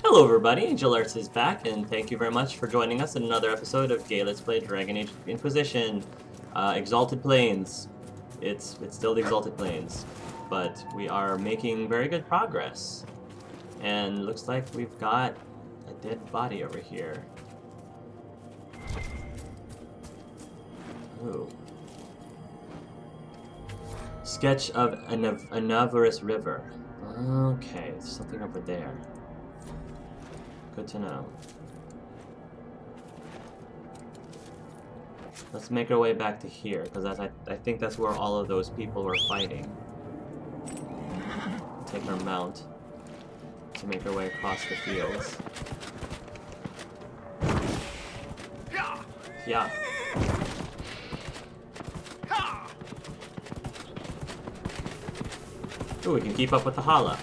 Hello everybody, Angel Arts is back, and thank you very much for joining us in another episode of Let's Play Dragon Age Inquisition, Exalted Plains. It's still the Exalted Plains, but we are making very good progress. And looks like we've got a dead body over here. Ooh. Sketch of a Navarus River. Okay, there's something over there. Good to know. Let's make our way back to here, because I think that's where all of those people were fighting. Take our mount to make our way across the fields. Yeah. Ooh, we can keep up with the Hala.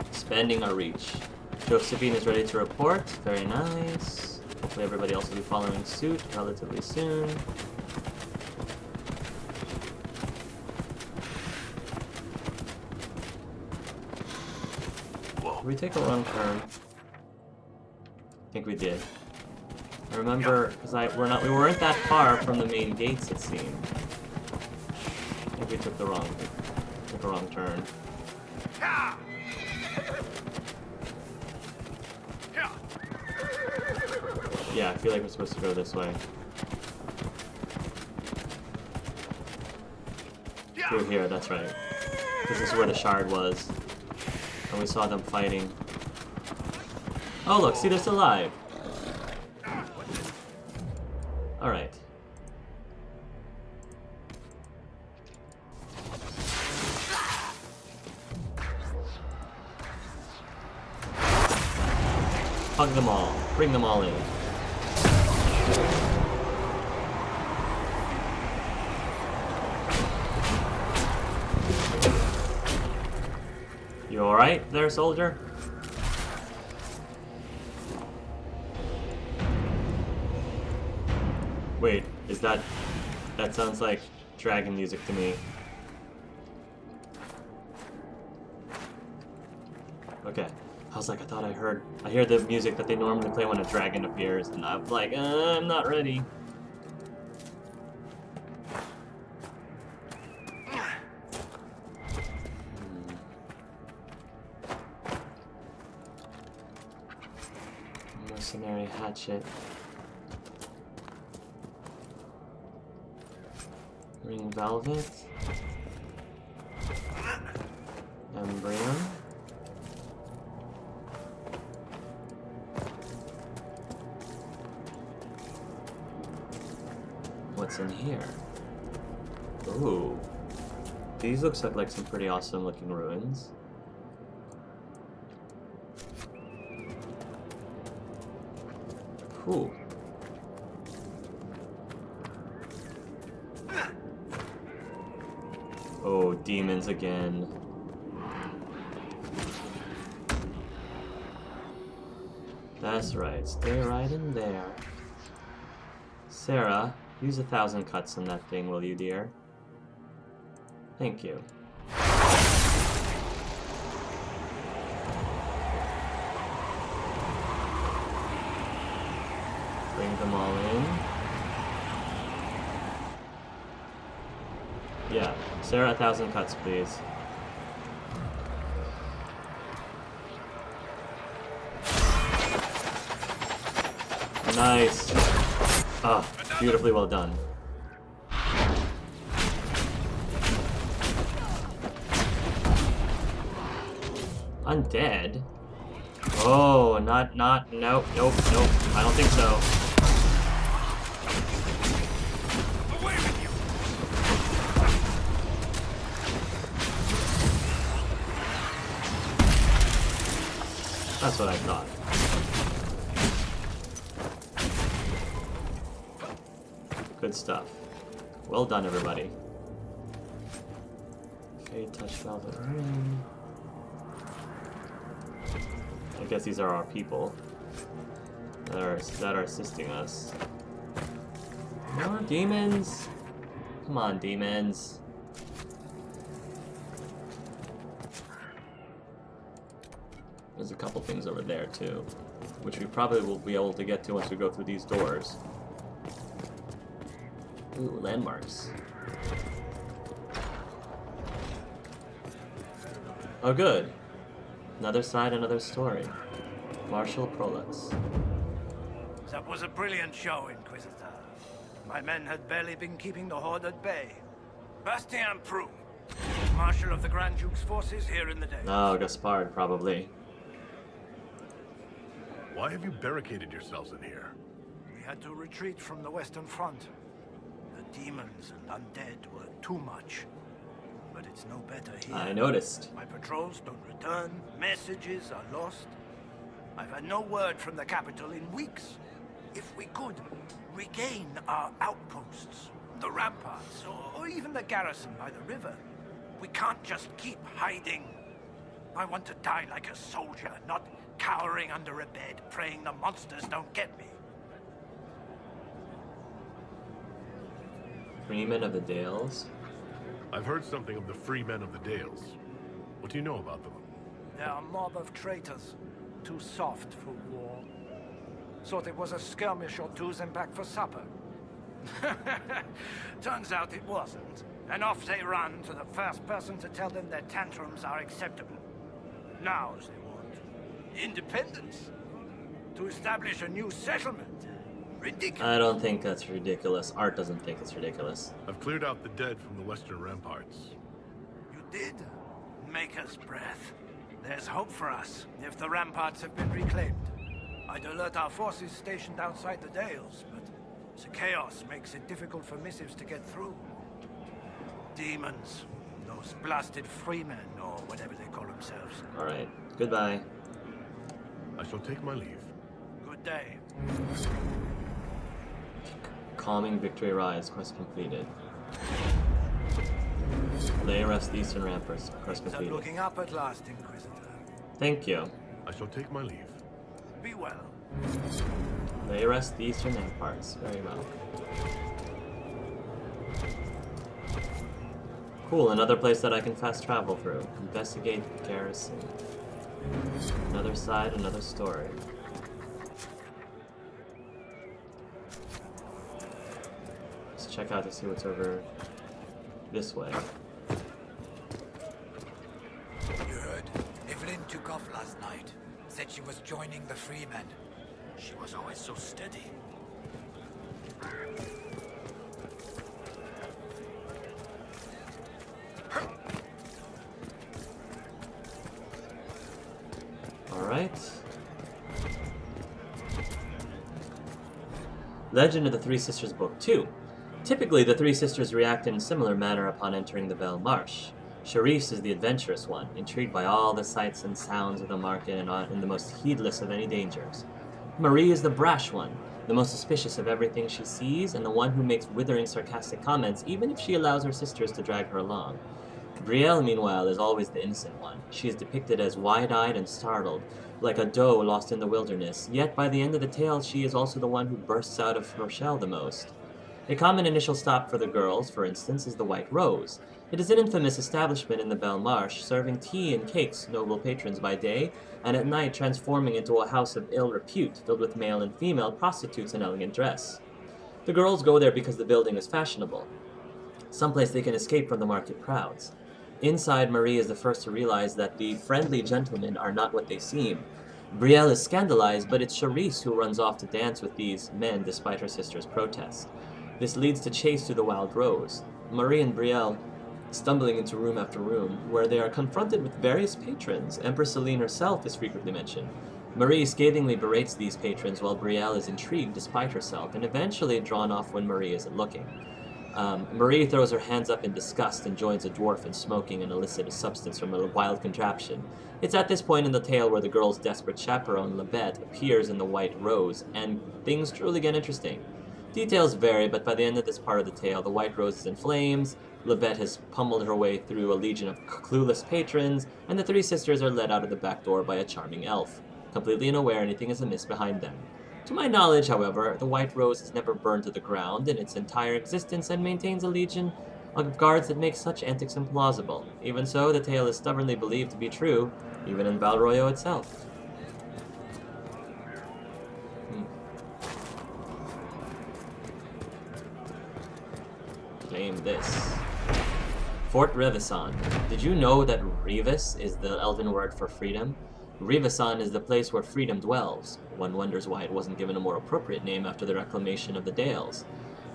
Expanding our reach. Josephine is ready to report. Very nice. Hopefully everybody else will be following suit relatively soon. Did we take a wrong turn? I think we did. I remember, because we weren't that far from the main gates, it seemed. I think we took the wrong turn. Yeah, I feel like we're supposed to go this way. Through here, that's right. This is where the shard was. And we saw them fighting. Oh look, see, they're still alive. Alright. Hug them all. Bring them all in. You alright there, soldier? Wait, is that sounds like dragon music to me. Okay. I was like, I hear the music that they normally play when a dragon appears, and I'm like, I'm not ready. Mercenary hatchet. Ring velvet. Embryon. What's in here? Ooh. These looks like some pretty awesome looking ruins. Cool. Oh, demons again. That's right, stay right in there. Sarah, use 1,000 cuts on that thing, will you, dear? Thank you. Bring them all in. Yeah, Sarah, 1,000 cuts, please. Nice. Ah, beautifully well done. Undead? Oh, nope. I don't think so. That's what I thought. Good stuff. Well done, everybody. Fade touch velvet ring. I guess these are our people that are assisting us. More demons? Come on, demons. There's a couple things over there too, which we probably will be able to get to once we go through these doors. Ooh, landmarks. Oh good. Another side, another story. Marshal Proulx. That was a brilliant show, Inquisitor. My men had barely been keeping the Horde at bay. Bastien Proulx, Marshal of the Grand Duke's forces here in the day. Oh, Gaspard, probably. Why have you barricaded yourselves in here? We had to retreat from the Western Front. The demons and undead were too much. But it's no better here. I noticed. My patrols don't return, messages are lost. I've had no word from the capital in weeks. If we could regain our outposts, the ramparts, or even the garrison by the river, we can't just keep hiding. I want to die like a soldier, not cowering under a bed, praying the monsters don't get me. Freemen of the Dales? I've heard something of the free men of the Dales. What do you know about them? They're a mob of traitors, too soft for war. Thought it was a skirmish or two, then back for supper. Turns out it wasn't. And off they run to the first person to tell them their tantrums are acceptable. Now they want independence. To establish a new settlement. Ridiculous. I don't think that's ridiculous. Art doesn't think it's ridiculous. I've cleared out the dead from the western ramparts. You did? Maker's breath. There's hope for us, if the ramparts have been reclaimed. I'd alert our forces stationed outside the Dales, but the chaos makes it difficult for missives to get through. Demons. Those blasted freemen, or whatever they call themselves. Alright. Goodbye. I shall take my leave. Good day. Calming Victory Rise. Quest completed. Lay arrest the Eastern Ramparts. Quest Things are completed. looking up at last, Inquisitor. Thank you. I shall take my leave. Be well. Lay arrest the Eastern Ramparts. Very well. Cool, another place that I can fast travel through. Investigate Garrison. Another side, another story. Let's check out to see what's over this way. You heard? Evelyn took off last night. Said she was joining the Freemen. She was always so steady. Alright. Legend of the Three Sisters Book 2. Typically, the Three Sisters react in a similar manner upon entering the Belle Marche. Charisse is the adventurous one, intrigued by all the sights and sounds of the market and the most heedless of any dangers. Marie is the brash one, the most suspicious of everything she sees, and the one who makes withering sarcastic comments even if she allows her sisters to drag her along. Brielle, meanwhile, is always the innocent one. She is depicted as wide-eyed and startled, like a doe lost in the wilderness, yet by the end of the tale she is also the one who bursts out of her shell the most. A common initial stop for the girls, for instance, is the White Rose. It is an infamous establishment in the Belle Marche, serving tea and cakes noble patrons by day, and at night transforming into a house of ill repute, filled with male and female prostitutes in elegant dress. The girls go there because the building is fashionable, someplace they can escape from the market crowds. Inside, Marie is the first to realize that the friendly gentlemen are not what they seem. Brielle is scandalized, but it's Charisse who runs off to dance with these men despite her sister's protest. This leads to chase through the Wild Rose. Marie and Brielle stumbling into room after room, where they are confronted with various patrons. Empress Celine herself is frequently mentioned. Marie scathingly berates these patrons while Brielle is intrigued despite herself, and eventually drawn off when Marie isn't looking. Marie throws her hands up in disgust and joins a dwarf in smoking an illicit substance from a wild contraption. It's at this point in the tale where the girl's desperate chaperone, Libet, appears in the White Rose, and things truly get interesting. Details vary, but by the end of this part of the tale, the White Rose is in flames, Libet has pummeled her way through a legion of clueless patrons, and the three sisters are led out of the back door by a charming elf, completely unaware anything is amiss behind them. To my knowledge, however, the White Rose has never burned to the ground in its entire existence and maintains a legion of guards that make such antics implausible. Even so, the tale is stubbornly believed to be true, even in Val Royeaux itself. Claim this. Fort Revison. Did you know that Revis is the elven word for freedom? Revison is the place where freedom dwells. One wonders why it wasn't given a more appropriate name after the reclamation of the Dales.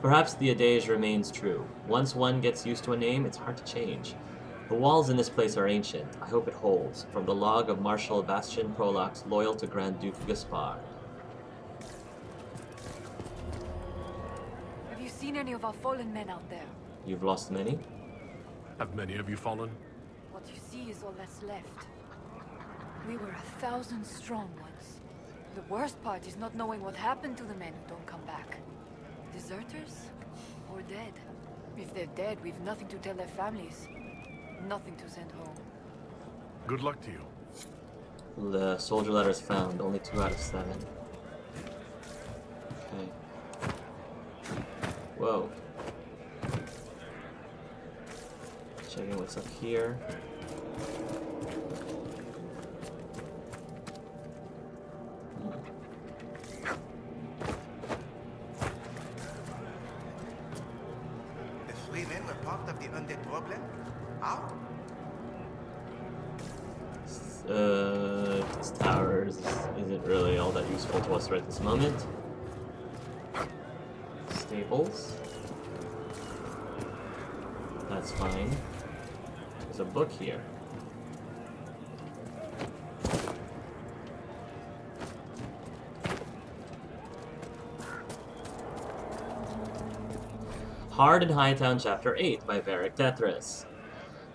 Perhaps the adage remains true. Once one gets used to a name, it's hard to change. The walls in this place are ancient. I hope it holds. From the log of Marshal Bastian Proulx, loyal to Grand Duke Gaspar. Have you seen any of our fallen men out there? You've lost many? Have many of you fallen? What you see is all that's left. We were 1,000 strong once. The worst part is not knowing what happened to the men who don't come back. Deserters? Or dead? If they're dead, we've nothing to tell their families. Nothing to send home. Good luck to you. The soldier letters found, only 2 out of 7. Okay. Whoa. Checking what's up here. The 3 men were part of the undead problem? How? These towers isn't really all that useful to us right this moment. Stables. That's fine. There's a book here. Hard in Hightown Chapter 8 by Varric Tethras.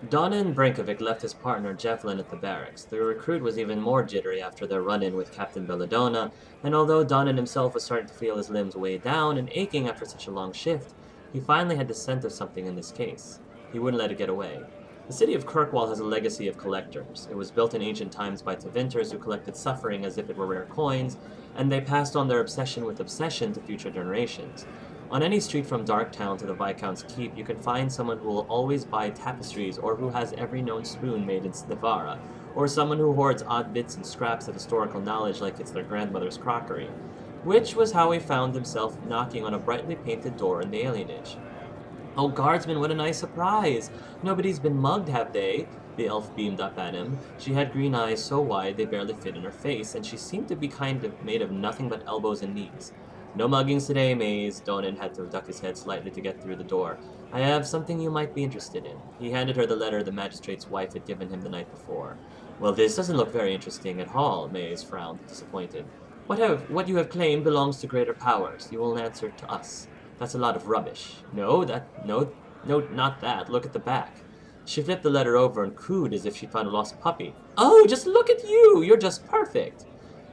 Donan Brinkovic left his partner Jefflin at the barracks. The recruit was even more jittery after their run-in with Captain Belladonna, and although Donan himself was starting to feel his limbs weighed down and aching after such a long shift, he finally had the scent of something in this case. He wouldn't let it get away. The city of Kirkwall has a legacy of collectors. It was built in ancient times by Tevinters who collected suffering as if it were rare coins, and they passed on their obsession with obsession to future generations. On any street from Darktown to the Viscount's Keep, you can find someone who will always buy tapestries or who has every known spoon made in Snevara, or someone who hoards odd bits and scraps of historical knowledge like it's their grandmother's crockery. Which was how he found himself knocking on a brightly painted door in the alienage. "Oh, guardsman, what a nice surprise! Nobody's been mugged, have they?" The elf beamed up at him. She had green eyes so wide they barely fit in her face, and she seemed to be kind of made of nothing but elbows and knees. "No muggings today, Maze." Donan had to duck his head slightly to get through the door. "I have something you might be interested in." He handed her the letter the magistrate's wife had given him the night before. "Well, this doesn't look very interesting at all," Maze frowned, disappointed. What you have claimed belongs to greater powers. You will answer to us. That's a lot of rubbish." No, not that. Look at the back." She flipped the letter over and cooed as if she'd found a lost puppy. "Oh, just look at you! You're just perfect!"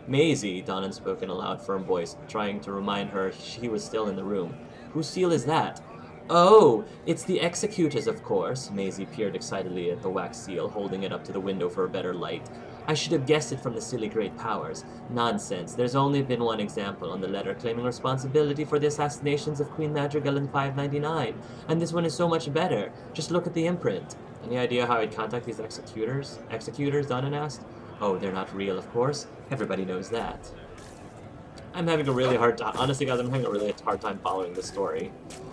"Maisie," Donan spoke in a loud, firm voice, trying to remind her she was still in the room. "Whose seal is that?" "Oh, it's the Executor's, of course." Maisie peered excitedly at the wax seal, holding it up to the window for a better light. "I should have guessed it from the silly great powers. Nonsense. There's only been one example on the letter claiming responsibility for the assassinations of Queen Madrigal in 599, and this one is so much better. Just look at the imprint." "Any idea how I'd contact these executors?" "Executors?" Donan asked. "Oh, they're not real, of course. Everybody knows that." I'm having a really hard time. Honestly, guys, I'm having a really hard time following this story.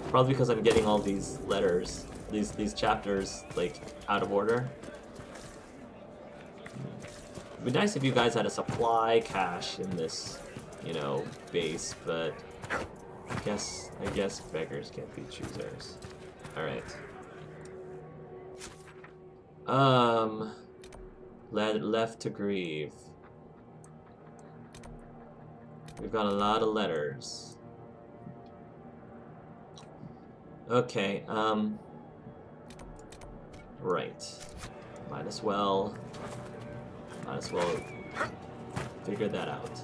Probably because I'm getting all these letters, these chapters, like, out of order. It'd be nice if you guys had a supply cache in this, base, but I guess beggars can't be choosers. Alright. Left to grieve. We've got a lot of letters. Okay, right. Might as well figure that out.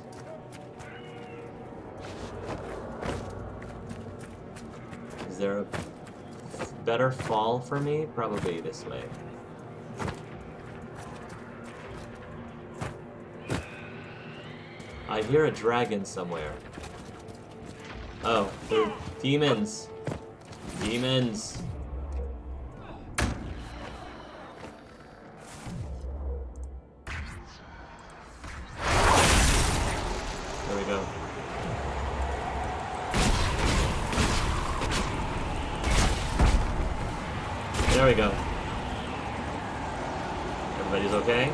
Is there a better fall for me? Probably this way. I hear a dragon somewhere. Oh, they're demons. Demons. There we go. Everybody's okay?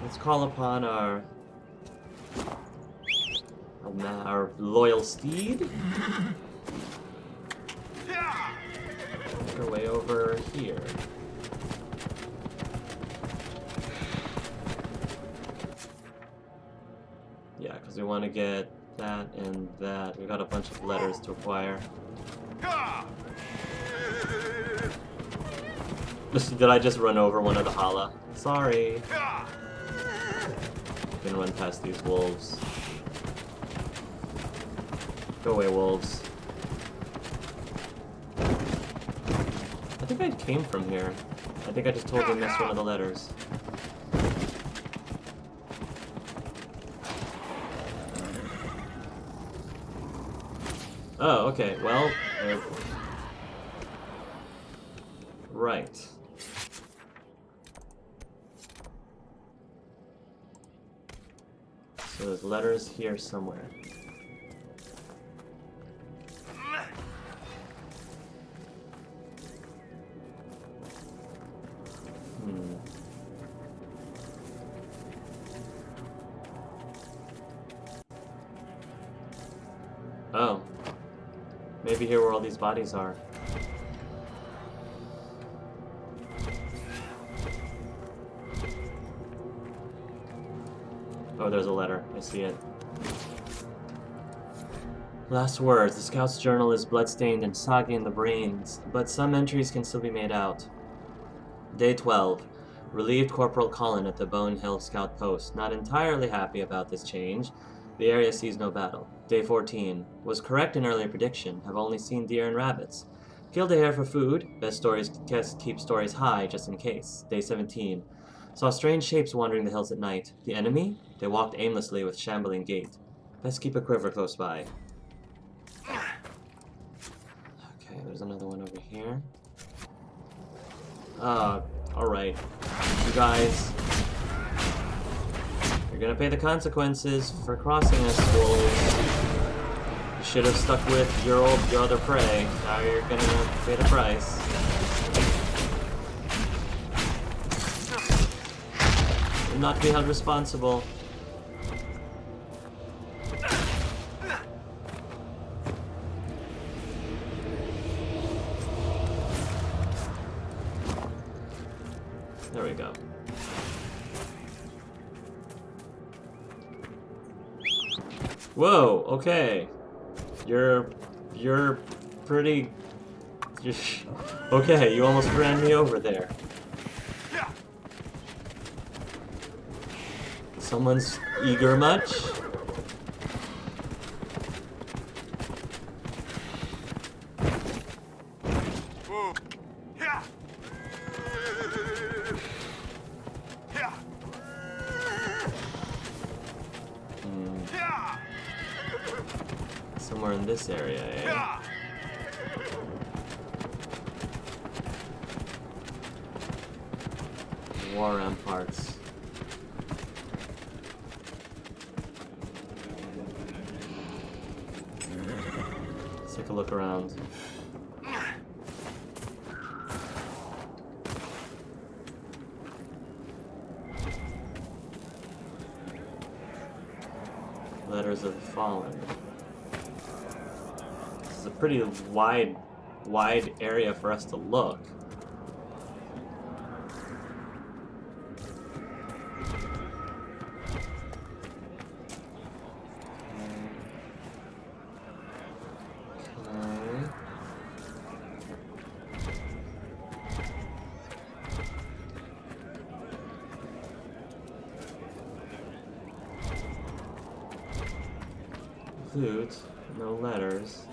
Let's call upon our loyal steed. Make our way over here. Yeah, because we want to get that and that. We got a bunch of letters to acquire. Did I just run over one of the Hala? Sorry. I'm gonna run past these wolves. Go away, wolves. I think I came from here. I think I just totally missed one of the letters. Oh, okay, well... right. So there's letters here somewhere. Oh. Maybe here where all these bodies are. Oh, there's a letter. I see it. Last words. The scout's journal is bloodstained and soggy in the brains, but some entries can still be made out. Day 12. Relieved Corporal Collin at the Bone Hill Scout Post. Not entirely happy about this change. The area sees no battle. Day 14. Was correct in earlier prediction. Have only seen deer and rabbits. Killed a hare for food. Best stories keep stories high just in case. Day 17. Saw strange shapes wandering the hills at night. The enemy? They walked aimlessly with shambling gait. Best keep a quiver close by. Okay, there's another one over here. Alright. You guys... You're gonna pay the consequences for crossing us, wolves. You should have stuck with your other prey. Now you're gonna pay the price. You're not to be held responsible. There we go. Whoa, okay. You're pretty... okay, you almost ran me over there. Someone's eager much? Somewhere in this area, eh? War ramparts. Let's take a look around. Letters of the Fallen. This is a pretty wide area for us to look. Flute, no letters.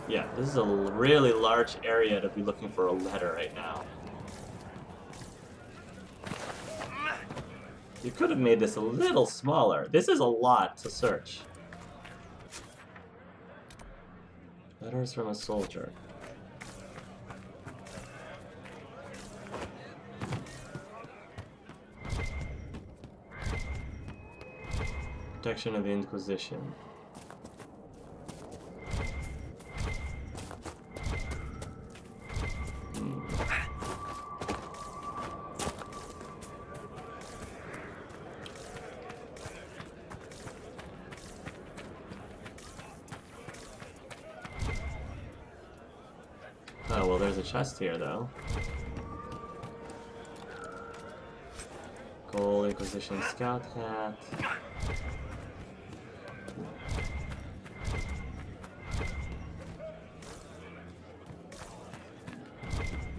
Yeah, this is a really large area to be looking for a letter right now. You could have made this a little smaller. This is a lot to search. Letters from a soldier. Protection of the Inquisition. Oh, well, there's a chest here, though. Gold Inquisition Scout Hat.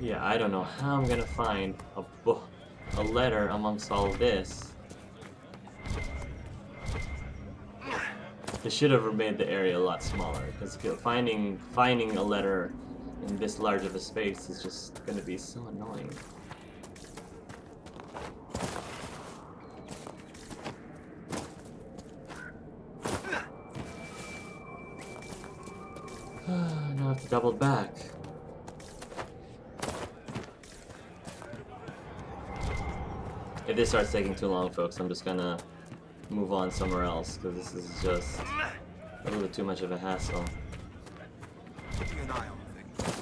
Yeah, I don't know how I'm gonna find a book, a letter amongst all this. They should have made the area a lot smaller, because finding a letter in this large of a space is just gonna be so annoying. Now I have to double back. If this starts taking too long, folks, I'm just gonna move on somewhere else, because this is just a little bit too much of a hassle. Keeping an eye on things.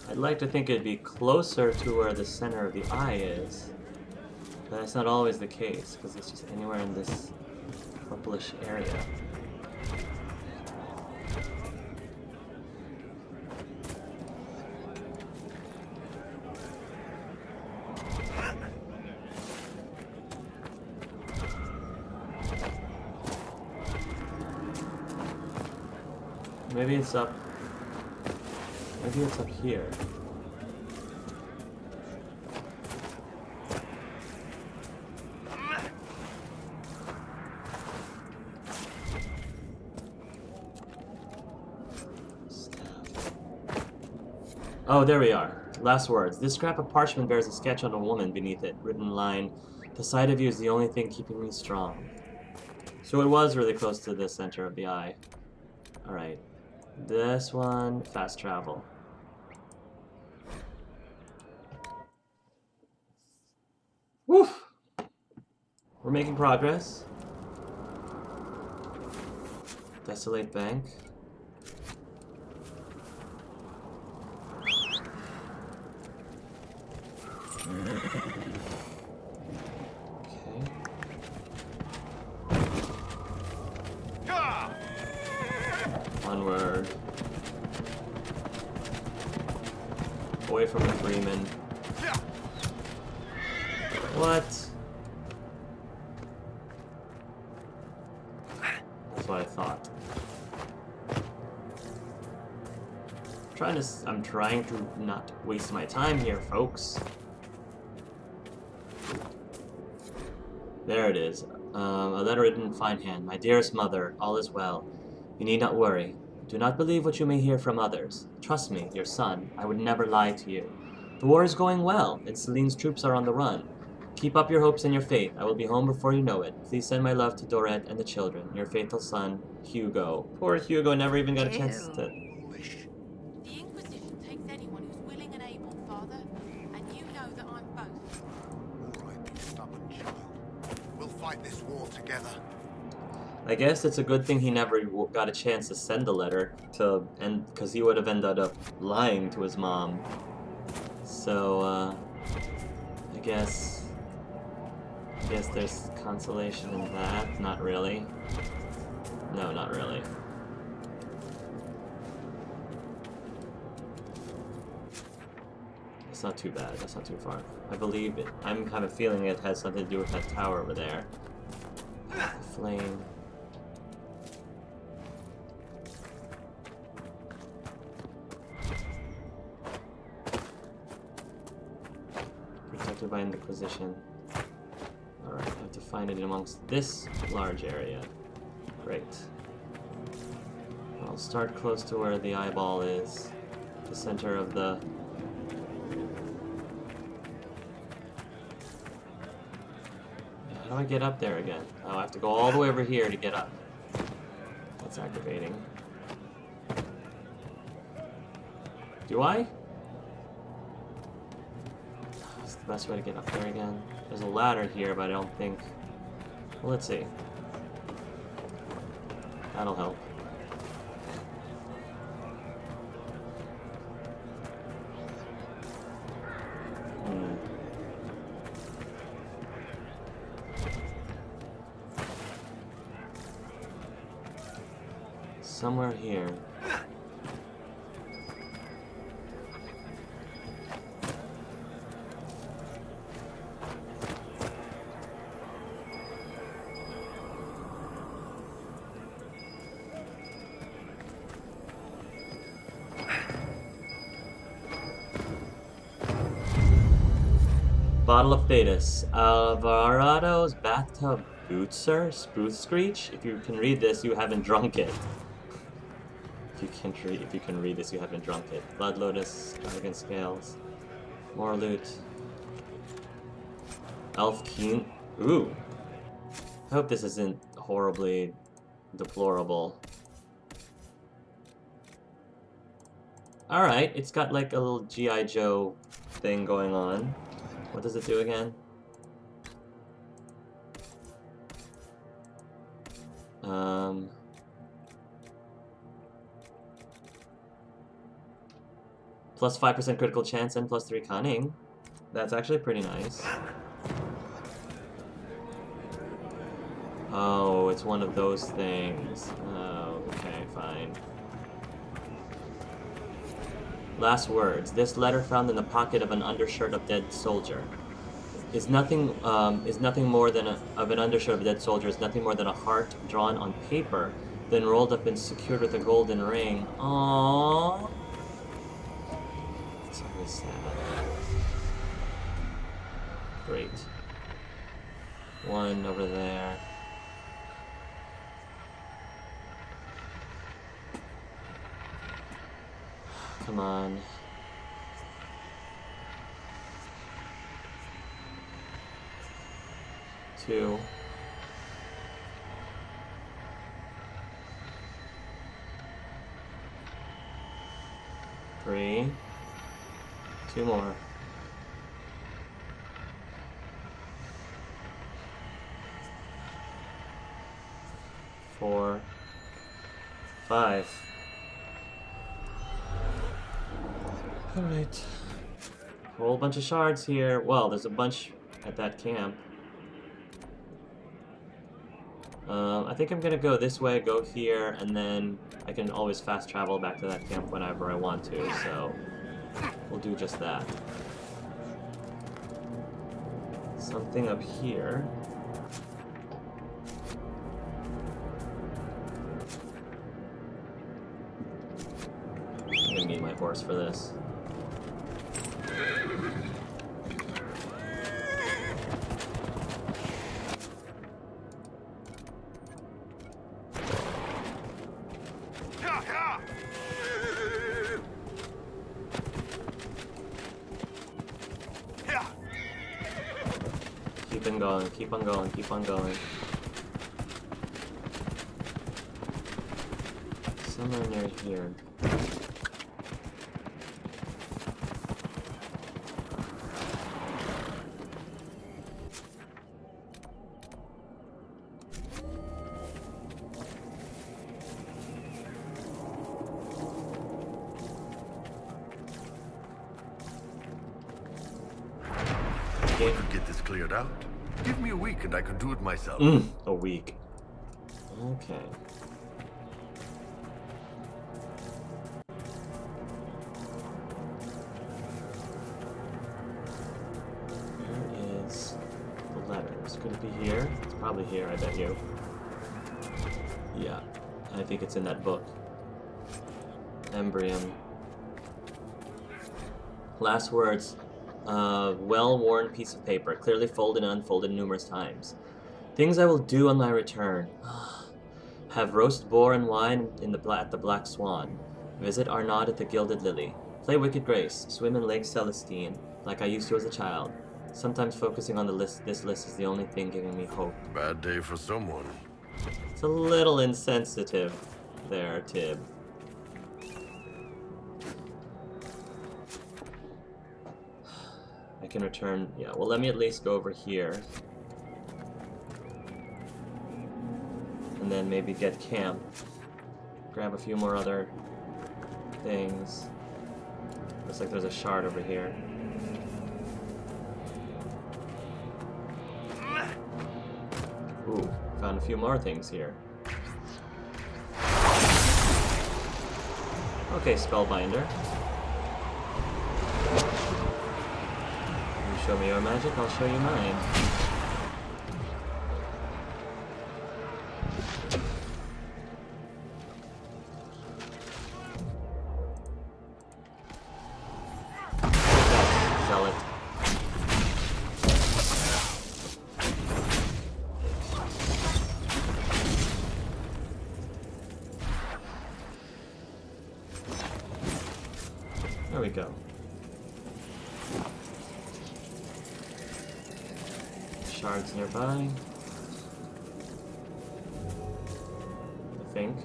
I'd like to think it'd be closer to where the center of the eye is, but that's not always the case, because it's just anywhere in this purplish area. Maybe it's up. Maybe it's up here. Oh, there we are. Last words. This scrap of parchment bears a sketch on a woman beneath it, written in line, "The sight of you is the only thing keeping me strong." So it was really close to the center of the eye. Alright. This one, fast travel. Woof! We're making progress. Desolate bank. Onward. Away from the Freeman. What? That's what I thought. I'm trying to not waste my time here, folks. There it is. A letter written in fine hand. My dearest mother, all is well. You need not worry. Do not believe what you may hear from others. Trust me, your son. I would never lie to you. The war is going well, and Celine's troops are on the run. Keep up your hopes and your faith. I will be home before you know it. Please send my love to Dorette and the children. Your faithful son, Hugo. Poor Hugo never even got a chance to... The Inquisition takes anyone who's willing and able, Father. And you know that I'm both. All right, you stubborn child. We'll fight this war together. I guess it's a good thing he never got a chance to send a letter to, and because he would have ended up lying to his mom. So, I guess there's consolation in that. Not really. No, not really. It's not too bad. That's not too far. I believe it. I have a feeling it has something to do with that tower over there. The flame. Protected by an Inquisition. Alright, I have to find it amongst this large area. Great. I'll start close to where the eyeball is. The center of the... How do I get up there again? Oh, I have to go all the way over here to get up. That's aggravating. Do I? It's the best way to get up there again. There's a ladder here, but I don't think... Well, let's see. That'll help. Somewhere here. Bottle of Thetis. Alvarado's bathtub bootser? Spruce screech? If you can read this, you haven't drunk it. If you can read this, you haven't drunk it. Blood Lotus, Dragon Scales. More loot. Elf Keen. Ooh. I hope this isn't horribly deplorable. Alright, it's got like a little G.I. Joe thing going on. What does it do again? Plus 5% critical chance and plus 3 cunning. That's actually pretty nice. Oh, it's one of those things. Oh, okay, fine. Last words. This letter found in the pocket of an undershirt of dead soldier is nothing more than an undershirt of a dead soldier is nothing more than a heart drawn on paper, then rolled up and secured with a golden ring. Aww. It's very sad. Great. One over there. Come on. Two. Three. Two more. Four. Five. Alright. A whole bunch of shards here. Well, there's a bunch at that camp. I think I'm gonna go this way, go here, and then I can always fast travel back to that camp whenever I want to, so we'll do just that. Something up here. I'm gonna need my horse for this. Keep on going, keep on going, keep on going. Somewhere near here. I could get this cleared out. Give me a week and I could do it myself. A week. Okay. Where is the letters? Could it be here? It's probably here, I bet you. Yeah, I think it's in that book. Embrium. Last words. Well-worn piece of paper, clearly folded and unfolded numerous times. Things I will do on my return. Have roast boar and wine at the Black Swan. Visit Arnaud at the Gilded Lily. Play Wicked Grace. Swim in Lake Celestine, like I used to as a child. Sometimes focusing on this list is the only thing giving me hope. Bad day for someone. It's a little insensitive. there, Tib. I can return... Yeah, well, let me at least go over here. And then maybe get camp. Grab a few more other things. Looks like there's a shard over here. Ooh, found a few more things here. Okay, Spellbinder. You show me your magic, I'll show you mine. Zealot. There we go. Shards nearby. I think.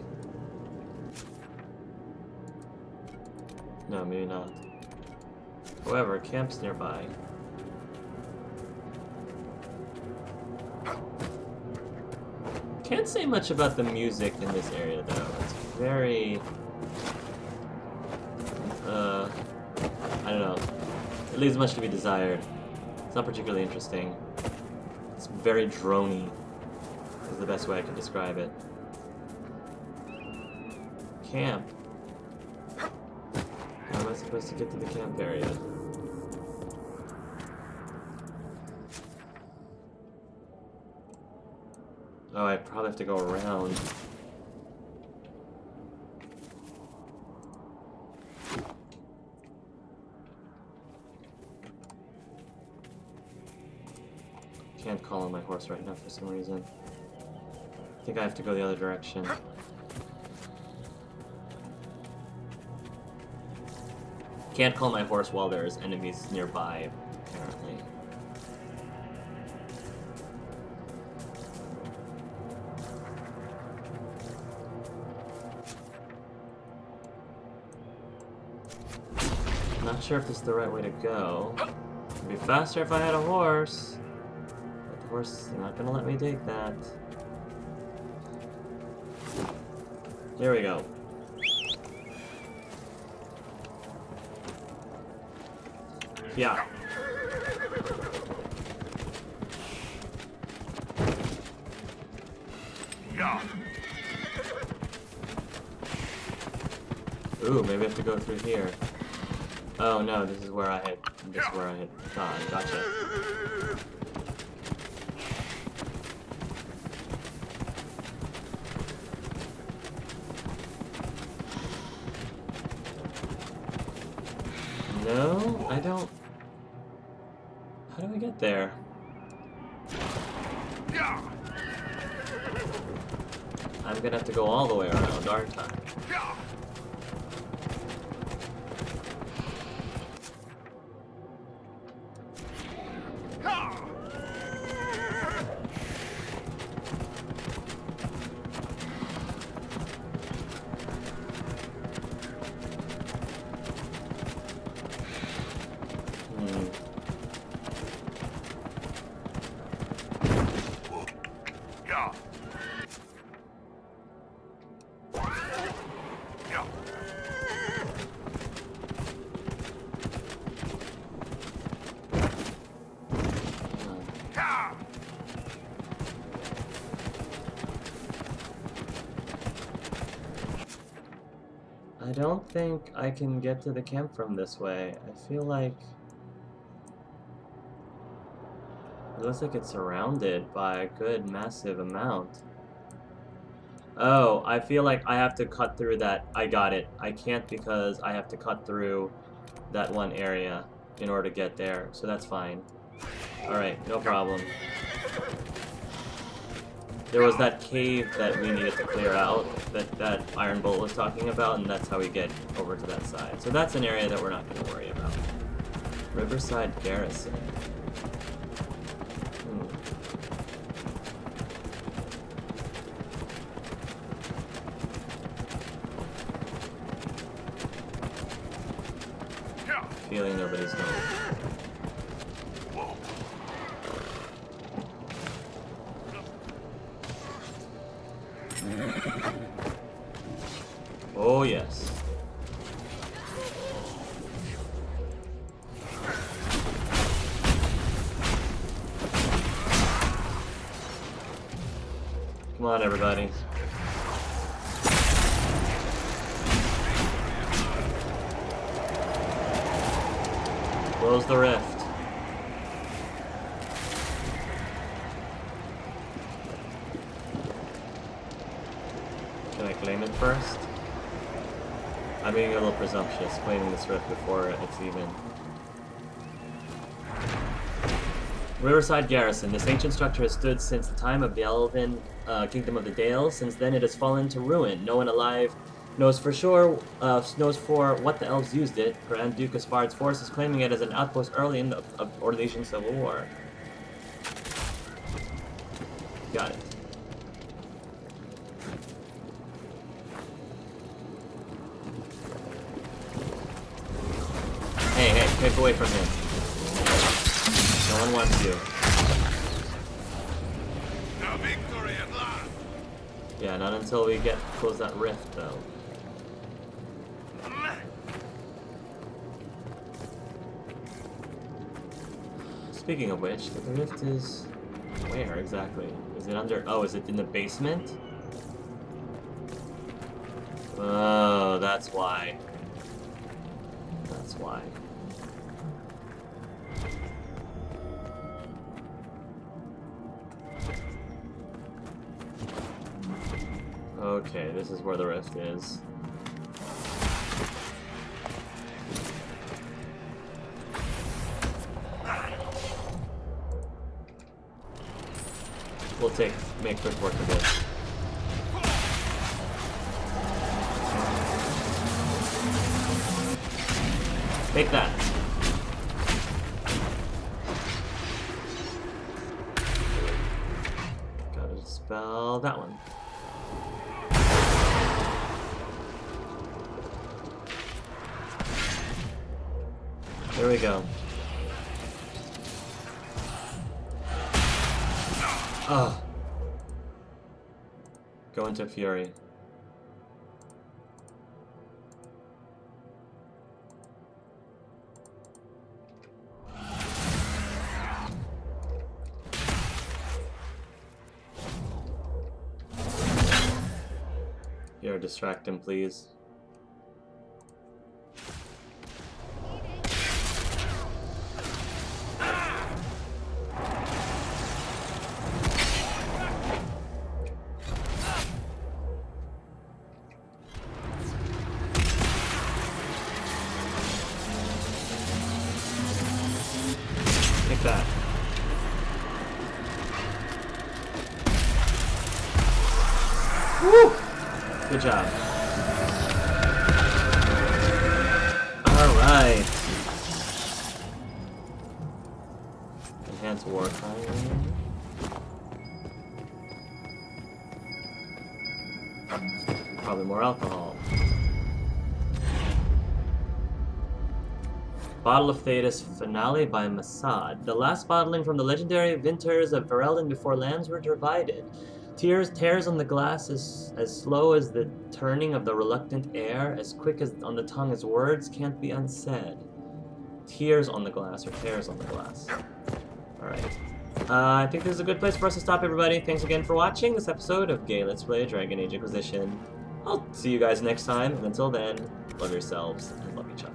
No, maybe not. However, camp's nearby. Can't say much about the music in this area though. It's very... I don't know. It leaves much to be desired. It's not particularly interesting. It's very droney, is the best way I can describe it. Camp. How am I supposed to get to the camp area? Oh, I probably have to go around. Can't call on my horse right now for some reason. I think I have to go the other direction. Can't call my horse while there's enemies nearby, apparently. Not sure if this is the right way to go. It'd be faster if I had a horse. But the horse is not gonna let me take that. There we go. Yeah. Ooh, maybe I have to go through here. Oh no, this is where I had gone. Gotcha. No, I don't. How do I get there? I'm gonna have to go all the way around, aren't I? I don't think I can get to the camp from this way. I feel like... It looks like it's surrounded by a good massive amount. Oh, I feel like I have to cut through that. I got it. I can't because I have to cut through that one area in order to get there, so that's fine. Alright, no problem. There was that cave that we needed to clear out that Iron Bolt was talking about, and that's how we get over to that side. So that's an area that we're not going to worry about. Riverside Garrison. feeling nobody's home. Oh yes. Come on, everybody. Close the rift. Can I claim it first? I'm being a little presumptuous, claiming this rift before it's even. Riverside Garrison. This ancient structure has stood since the time of the Elven Kingdom of the Dales. Since then, it has fallen to ruin. No one alive knows for what the elves used it. Grand Duke Aspard's force is claiming it as an outpost early in the Ordination Civil War. Got it. Hey, keep away from him. No one wants you. Now victory at last. Yeah, not until we close that rift, though. Speaking of which, the rift is where exactly? Is it under? Oh, is it in the basement? Oh, that's why. That's why. Okay, this is where the rift is. We'll make quick work of this. Take that. Gotta dispel that one. There we go. Ugh. Go into fury. Here, distract him, please. Take that. Woo! Good job. Alright. Enhance war time. Probably more alcohol. Bottle of Thetis Finale by Masad. The last bottling from the legendary winters of Ferelden before lands were divided. Tears on the glass as slow as the turning of the reluctant air, as quick as on the tongue as words can't be unsaid. Tears on the glass, or tears on the glass. Alright. I think this is a good place for us to stop, everybody. Thanks again for watching this episode of Gay Let's Play Dragon Age Inquisition. I'll see you guys next time, and until then, love yourselves and love each other.